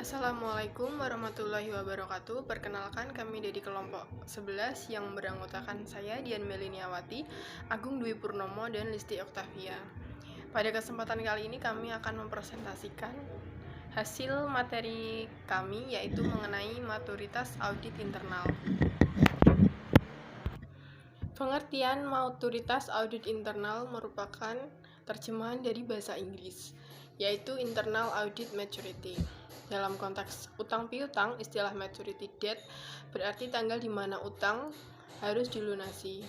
Assalamualaikum warahmatullahi wabarakatuh. Perkenalkan, kami dari kelompok 11 yang beranggotakan saya, Dian Meliniawati, Agung Dwi Purnomo, dan Listi Oktavia. Pada kesempatan kali ini kami akan mempresentasikan hasil materi kami, yaitu mengenai maturitas audit internal. Pengertian maturitas audit internal merupakan terjemahan dari bahasa Inggris, yaitu Internal Audit Maturity. Dalam konteks utang piutang, istilah maturity date berarti tanggal di mana utang harus dilunasi.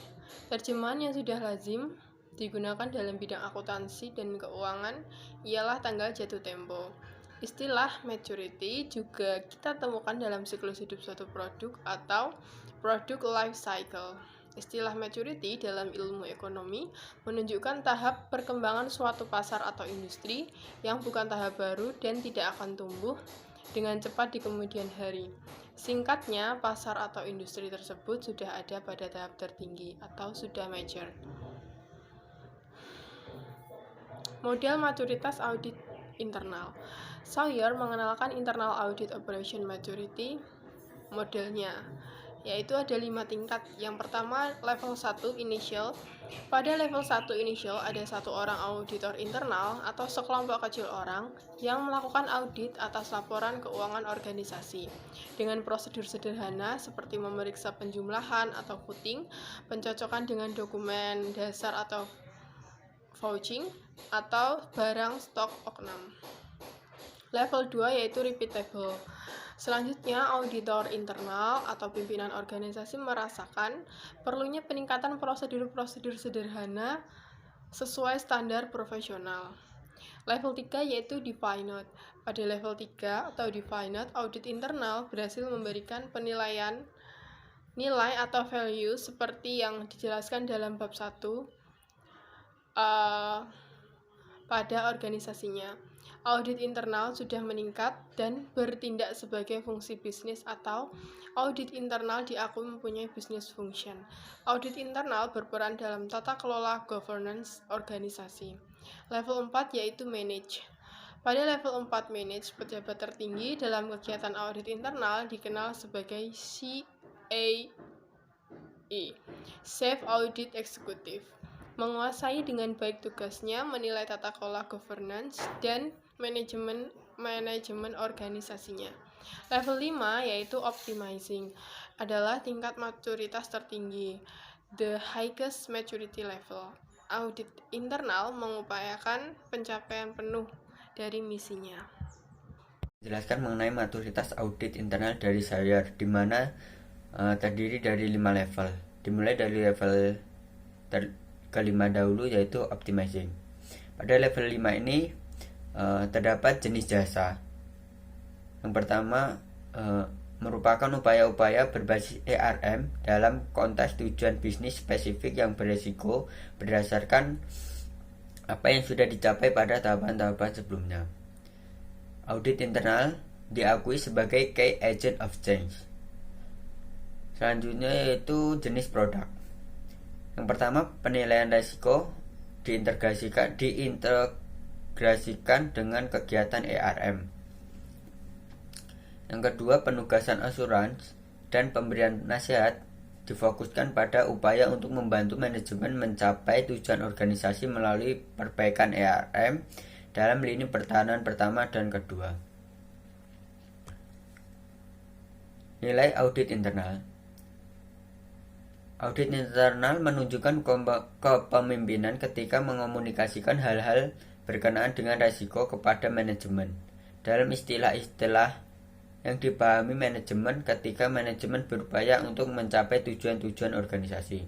Terjemahan yang sudah lazim digunakan dalam bidang akuntansi dan keuangan ialah tanggal jatuh tempo. Istilah maturity juga kita temukan dalam siklus hidup suatu produk atau product life cycle. Istilah maturity dalam ilmu ekonomi menunjukkan tahap perkembangan suatu pasar atau industri yang bukan tahap baru dan tidak akan tumbuh dengan cepat di kemudian hari. Singkatnya, pasar atau industri tersebut sudah ada pada tahap tertinggi atau sudah mature. Model maturitas audit internal. Sawyer mengenalkan internal audit operation maturity modelnya, yaitu ada 5 tingkat. Yang pertama, level 1 initial. Pada level 1 initial ada satu orang auditor internal atau sekelompok kecil orang yang melakukan audit atas laporan keuangan organisasi dengan prosedur sederhana seperti memeriksa penjumlahan atau footing, pencocokan dengan dokumen dasar atau vouching, atau barang stok oknum. Level 2 yaitu repeatable. Selanjutnya, auditor internal atau pimpinan organisasi merasakan perlunya peningkatan prosedur-prosedur sederhana sesuai standar profesional. Level 3 yaitu defined. Pada level 3 atau defined, audit internal berhasil memberikan penilaian nilai atau value seperti yang dijelaskan dalam bab 1 pada organisasinya. Audit internal sudah meningkat dan bertindak sebagai fungsi bisnis atau audit internal diakui mempunyai business function. Audit internal berperan dalam tata kelola governance organisasi. Level 4 yaitu manage. Pada level 4 manage, pejabat tertinggi dalam kegiatan audit internal dikenal sebagai CAE, Chief Audit Executive. Menguasai dengan baik tugasnya menilai tata kelola governance dan manajemen organisasinya. Level 5 yaitu optimizing adalah tingkat maturitas tertinggi, the highest maturity level. Audit internal mengupayakan pencapaian penuh dari misinya. Jelaskan mengenai maturitas audit internal dari Sawyer, di mana terdiri dari 5 level. Dimulai dari level kelima dahulu, yaitu optimizing. Pada level 5 ini terdapat jenis jasa. Yang pertama merupakan upaya-upaya berbasis ERM dalam konteks tujuan bisnis spesifik yang beresiko berdasarkan apa yang sudah dicapai pada tahapan-tahapan sebelumnya. Audit internal diakui sebagai key agent of change. Selanjutnya yaitu jenis produk. Yang pertama, penilaian risiko diintegrasikan dengan kegiatan ERM. Yang kedua, penugasan asuransi dan pemberian nasihat difokuskan pada upaya untuk membantu manajemen mencapai tujuan organisasi melalui perbaikan ERM dalam lini pertahanan pertama dan kedua. Nilai audit internal. Audit internal menunjukkan kepemimpinan ketika mengomunikasikan hal-hal berkenaan dengan risiko kepada manajemen. Dalam istilah-istilah yang dipahami manajemen ketika manajemen berupaya untuk mencapai tujuan-tujuan organisasi.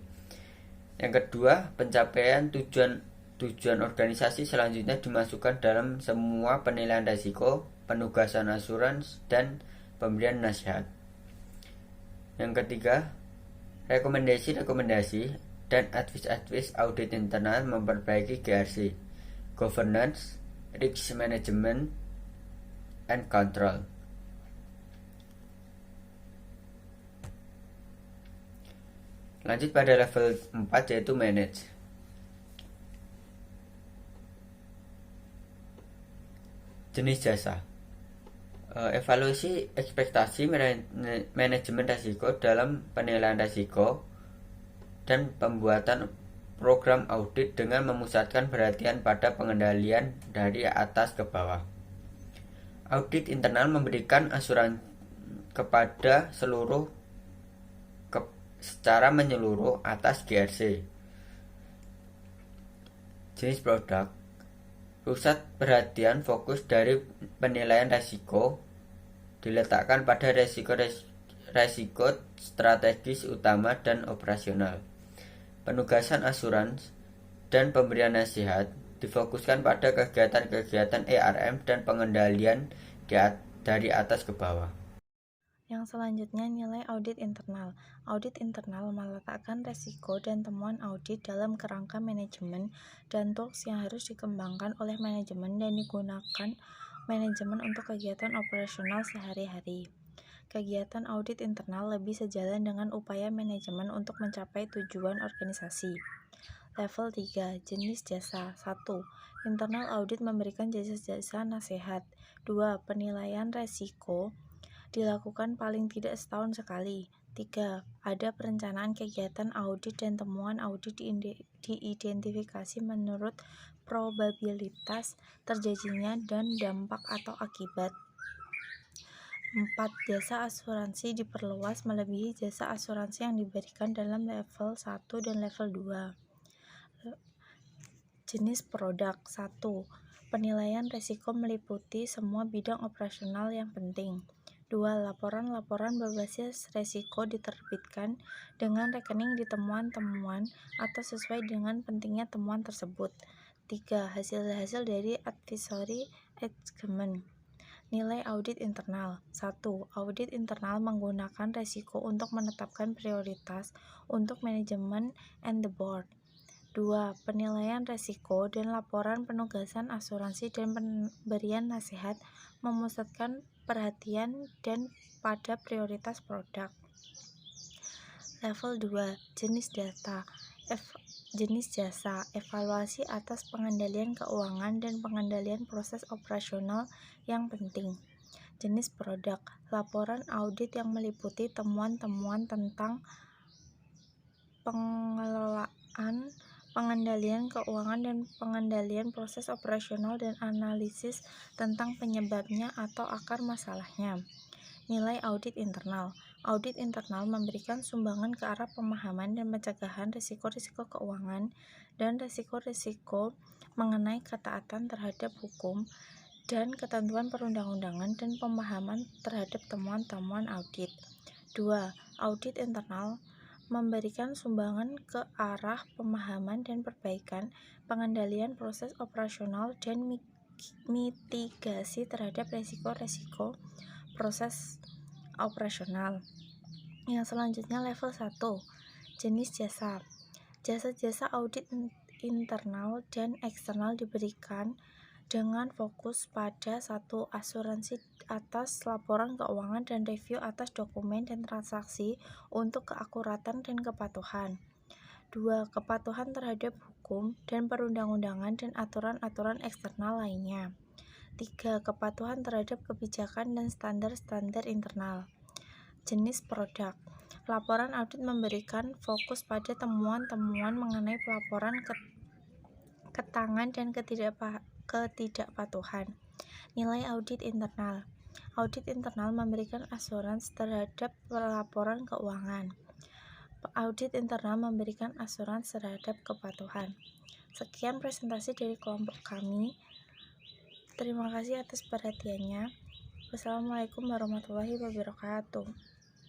Yang kedua, pencapaian tujuan organisasi selanjutnya dimasukkan dalam semua penilaian risiko, penugasan asuransi, dan pemberian nasihat. Yang ketiga, rekomendasi dan advice audit internal memperbaiki GRC, governance, risk management, and control. Lanjut pada level 4 yaitu manage. Jenis jasa. Evaluasi ekspektasi manajemen risiko dalam penilaian risiko dan pembuatan program audit dengan memusatkan perhatian pada pengendalian dari atas ke bawah. Audit internal memberikan asuransi kepada secara menyeluruh atas GRC. Jenis produk. Pusat perhatian fokus dari penilaian risiko diletakkan pada risiko strategis utama dan operasional. Penugasan asuransi dan pemberian nasihat difokuskan pada kegiatan-kegiatan ERM dan pengendalian dari atas ke bawah. Yang selanjutnya, nilai audit internal. Audit internal meletakkan resiko dan temuan audit dalam kerangka manajemen dan tools yang harus dikembangkan oleh manajemen dan digunakan manajemen untuk kegiatan operasional sehari-hari. Kegiatan audit internal lebih sejalan dengan upaya manajemen untuk mencapai tujuan organisasi. Level 3. Jenis jasa. 1. Internal audit memberikan jasa-jasa nasihat. 2. Penilaian resiko dilakukan paling tidak setahun sekali. 3. Ada perencanaan kegiatan audit dan temuan audit diidentifikasi menurut probabilitas terjadinya dan dampak atau akibat. 4. Jasa asuransi diperluas melebihi jasa asuransi yang diberikan dalam level 1 dan level 2. Jenis produk. 1. Penilaian risiko meliputi semua bidang operasional yang penting. 2. Laporan-laporan berbasis risiko diterbitkan dengan rekening di temuan-temuan atau sesuai dengan pentingnya temuan tersebut. 3. Hasil-hasil dari advisory engagement. Nilai audit internal. 1. Audit internal menggunakan risiko untuk menetapkan prioritas untuk manajemen and the board. 2. Penilaian risiko dan laporan penugasan asuransi dan pemberian nasihat memusatkan perhatian dan pada prioritas produk. Level 2. Jenis data. Jenis jasa. Evaluasi atas pengendalian keuangan dan pengendalian proses operasional yang penting. Jenis produk. Laporan audit yang meliputi temuan-temuan tentang pengelolaan, pengendalian keuangan dan pengendalian proses operasional dan analisis tentang penyebabnya atau akar masalahnya. Nilai audit internal. Audit internal memberikan sumbangan ke arah pemahaman dan pencegahan risiko-risiko keuangan dan risiko-risiko mengenai ketaatan terhadap hukum dan ketentuan perundang-undangan dan pemahaman terhadap temuan-temuan audit. 2. Audit internal memberikan sumbangan ke arah pemahaman dan perbaikan pengendalian proses operasional dan mitigasi terhadap risiko-risiko proses operasional. Yang selanjutnya level 1. Jenis jasa. Jasa-jasa audit internal dan eksternal diberikan dengan fokus pada 1. Asuransi atas laporan keuangan dan review atas dokumen dan transaksi untuk keakuratan dan kepatuhan. 2. Kepatuhan terhadap hukum dan perundang-undangan dan aturan-aturan eksternal lainnya. 3. Kepatuhan terhadap kebijakan dan standar-standar internal. Jenis produk. Laporan audit memberikan fokus pada temuan-temuan mengenai pelaporan ketangan dan ketidakpatuhan. Nilai audit internal. Audit internal memberikan asuransi terhadap laporan keuangan. Audit internal memberikan asuransi terhadap kepatuhan. Sekian presentasi dari kelompok kami. Terima kasih atas perhatiannya. Wassalamualaikum warahmatullahi wabarakatuh.